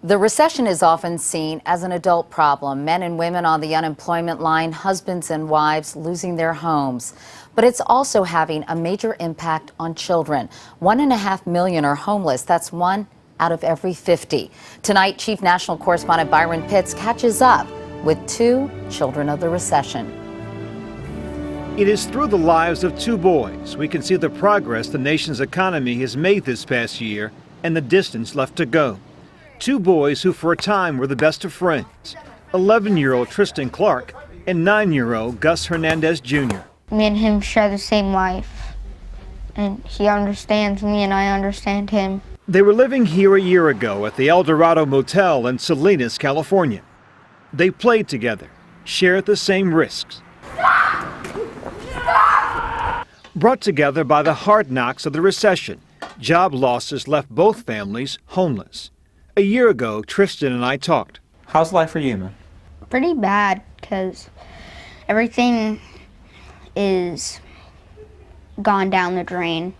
The recession is often seen as an adult problem. Men and women on the unemployment line, husbands and wives losing their homes. But it's also having a major impact on children. 1.5 million are homeless. That's 1 out of every 50. Tonight, Chief National Correspondent Byron Pitts catches up with 2 children of the recession. It is through the lives of 2 boys we can see the progress the nation's economy has made this past year and the distance left to go. 2 boys who for a time were the best of friends, 11-year-old Tristan Clark and 9-year-old Gus Hernandez Jr. Me and him share the same life, and he understands me and I understand him. They were living here a year ago at the El Dorado Motel in Salinas, California. They played together, shared the same risks. Brought together by the hard knocks of the recession, job losses left both families homeless. A year ago, Tristan and I talked. How's life for you, man? Pretty bad, because everything is gone down the drain.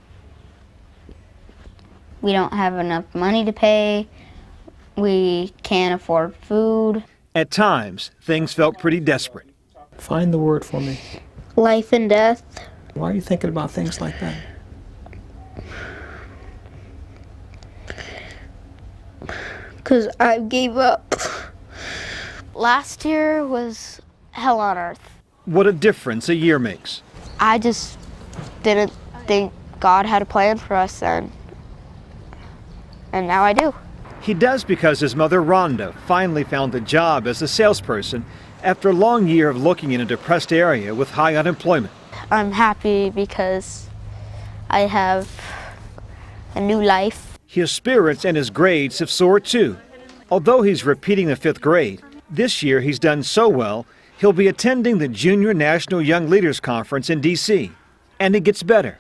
We don't have enough money to pay. We can't afford food. At times, things felt pretty desperate. Find the word for me. Life and death. Why are you thinking about things like that? Because I gave up. Last year was hell on earth. What a difference a year makes. I just didn't think God had a plan for us then. And now I do. He does because his mother, Rhonda, finally found a job as a salesperson after a long year of looking in a depressed area with high unemployment. I'm happy because I have a new life. His spirits and his grades have soared too. Although he's repeating the 5th grade, this year he's done so well, he'll be attending the Junior National Young Leaders Conference in D.C. And it gets better.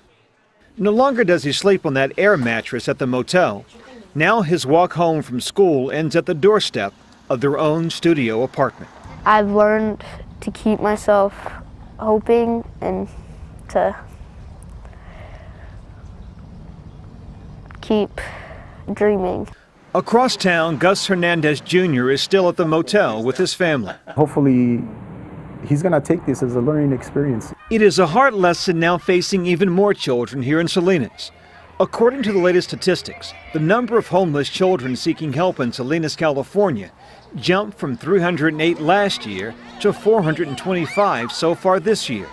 No longer does he sleep on that air mattress at the motel. Now his walk home from school ends at the doorstep of their own studio apartment. I've learned to keep myself hoping and to keep dreaming. Across town, Gus Hernandez Jr. is still at the motel with his family. Hopefully, he's going to take this as a learning experience. It is a hard lesson now facing even more children here in Salinas. According to the latest statistics, the number of homeless children seeking help in Salinas, California, jumped from 308 last year to 425 so far this year.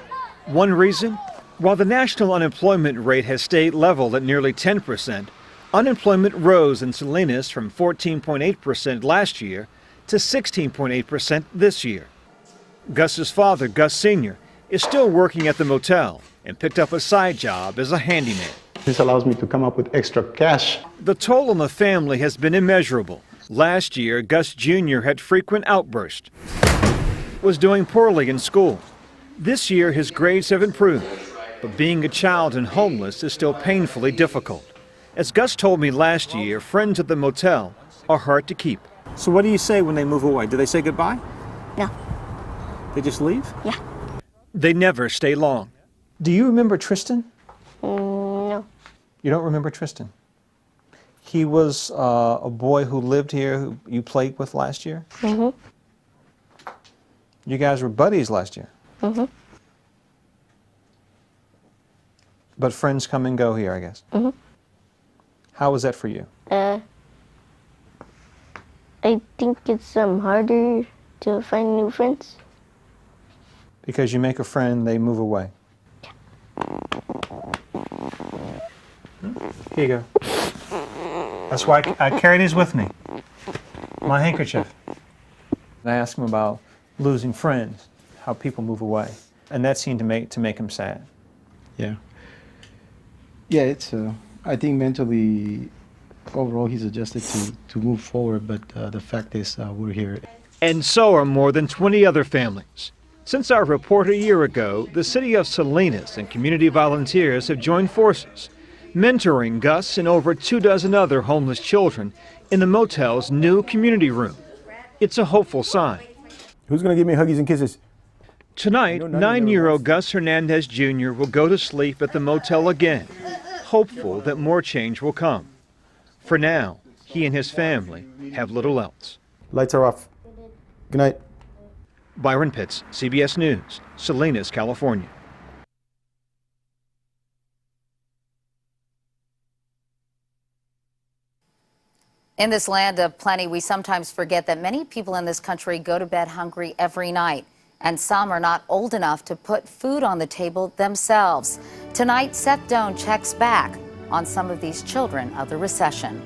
One reason? While the national unemployment rate has stayed level at nearly 10%, unemployment rose in Salinas from 14.8% last year to 16.8% this year. Gus's father, Gus Sr., is still working at the motel and picked up a side job as a handyman. This allows me to come up with extra cash. The toll on the family has been immeasurable. Last year, Gus Jr. had frequent outbursts, was doing poorly in school. This year, his grades have improved, but being a child and homeless is still painfully difficult. As Gus told me last year, friends at the motel are hard to keep. So what do you say when they move away? Do they say goodbye? No. They just leave? Yeah. They never stay long. Do you remember Tristan? No. You don't remember Tristan? He was a boy who lived here who you played with last year? Mm-hmm. You guys were buddies last year? Mm-hmm. But friends come and go here, I guess? Mm-hmm. How was that for you? I think it's harder to find new friends. Because you make a friend, they move away. Here you go. That's why I carry these with me. My handkerchief. I asked him about losing friends, how people move away, and that seemed to make him sad. Yeah. Yeah, it's. I think mentally, overall, he's adjusted to move forward. But the fact is, we're here. And so are more than 20 other families. Since our report a year ago, the city of Salinas and community volunteers have joined forces, mentoring Gus and over 24 other homeless children in the motel's new community room. It's a hopeful sign. Who's going to give me huggies and kisses? Tonight, 9-year-old Gus Hernandez Jr. will go to sleep at the motel again, hopeful that more change will come. For now, he and his family have little else. Lights are off. Good night. Byron Pitts, CBS News, Salinas, California. In this land of plenty, we sometimes forget that many people in this country go to bed hungry every night, and some are not old enough to put food on the table themselves. Tonight, Seth Doan checks back on some of these children of the recession.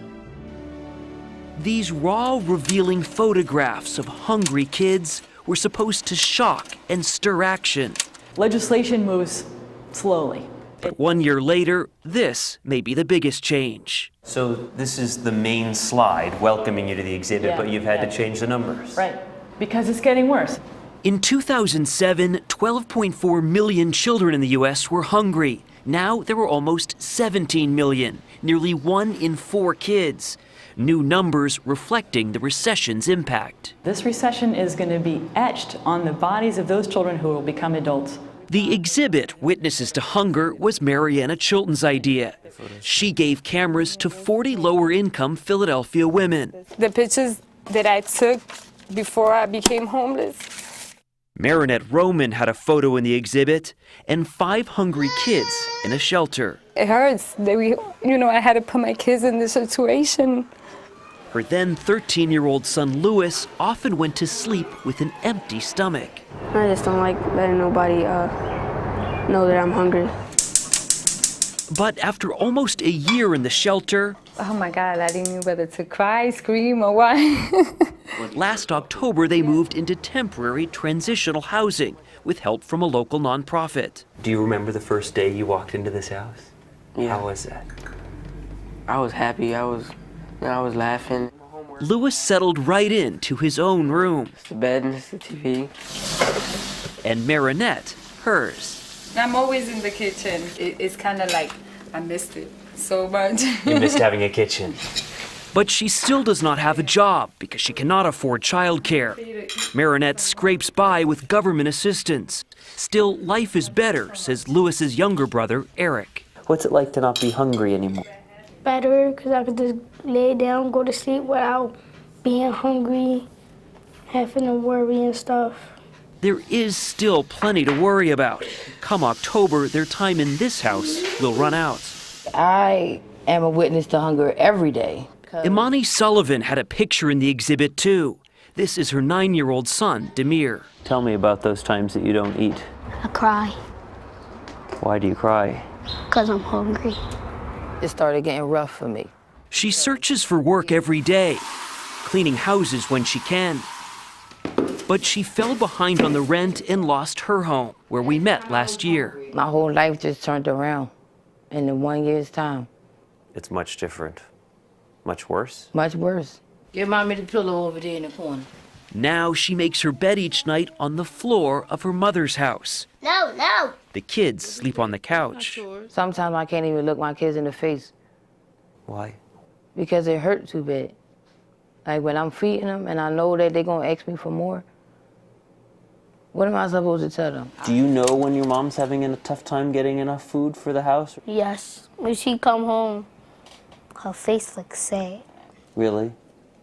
These raw, revealing photographs of hungry kids were supposed to shock and stir action. Legislation moves slowly. But 1 year later, this may be the biggest change. So this is the main slide welcoming you to the exhibit, but you've had to change the numbers. Right, because it's getting worse. In 2007, 12.4 million children in the U.S. were hungry. Now there were almost 17 million, nearly 1 in 4 kids. New numbers reflecting the recession's impact. This recession is going to be etched on the bodies of those children who will become adults. The exhibit, Witnesses to Hunger, was Mariana Chilton's idea. She gave cameras to 40 lower-income Philadelphia women. The pictures that I took before I became homeless. Marinette Roman had a photo in the exhibit, and 5 hungry kids in a shelter. It hurts that I had to put my kids in this situation. Her then 13-year-old son Louis often went to sleep with an empty stomach. I just don't like letting nobody know that I'm hungry. But after almost a year in the shelter, Oh my God, I didn't know whether to cry, scream, or what. last October they moved into temporary transitional housing with help from a local nonprofit. Do you remember the first day you walked into this house? Yeah. How was that? I was happy. I was laughing. Louis settled right into his own room. It's the bed and it's the TV. And Marinette, hers. I'm always in the kitchen. It's kind of like I missed it so much. You missed having a kitchen. But she still does not have a job because she cannot afford childcare. Marinette scrapes by with government assistance. Still, life is better, says Louis's younger brother, Eric. What's it like to not be hungry anymore? Better, because I could just lay down, go to sleep without being hungry, having to worry and stuff. There is still plenty to worry about. Come October, their time in this house will run out. I am a witness to hunger every day. Imani Sullivan had a picture in the exhibit too. This is her 9-year-old son, Demir. Tell me about those times that you don't eat. I cry, Why do you cry? because I'm hungry. It started getting rough for me. She searches for work every day, cleaning houses when she can. But she fell behind on the rent and lost her home, where we met last year. My whole life just turned around in 1 year's time. It's much different. Much worse? Much worse. Give mommy the pillow over there in the corner. Now she makes her bed each night on the floor of her mother's house. No. The kids sleep on the couch. Sometimes I can't even look my kids in the face Why? because it hurts too bad. Like when I'm feeding them and I know that they're going to ask me for more, what am I supposed to tell them? Do you know when your mom's having a tough time getting enough food for the house? Yes. When she come home, her face looks sad. Really?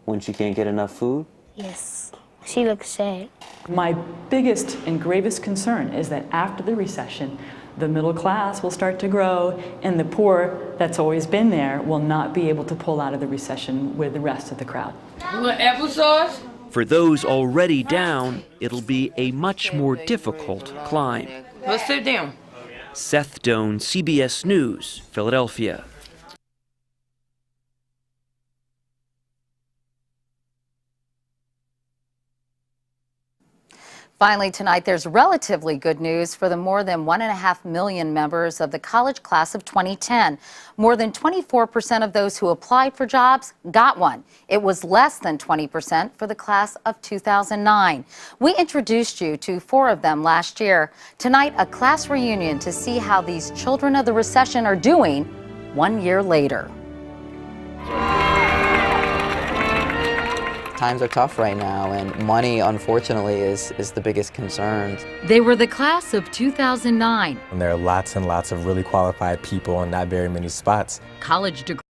When she can't get enough food? Yes. She looks sad. My biggest and gravest concern is that after the recession, the middle class will start to grow and the poor that's always been there will not be able to pull out of the recession with the rest of the crowd. You want applesauce? For those already down, it'll be a much more difficult climb. Let's sit down. Seth Doan, CBS News, Philadelphia. Finally tonight, there's relatively good news for the more than 1.5 million members of the college class of 2010. More than 24% of those who applied for jobs got one. It was less than 20% for the class of 2009. We introduced you to 4 of them last year. Tonight, a class reunion to see how these children of the recession are doing 1 year later. Times are tough right now, and money, unfortunately, is the biggest concern. They were the class of 2009. And there are lots and lots of really qualified people and not very many spots. College degree.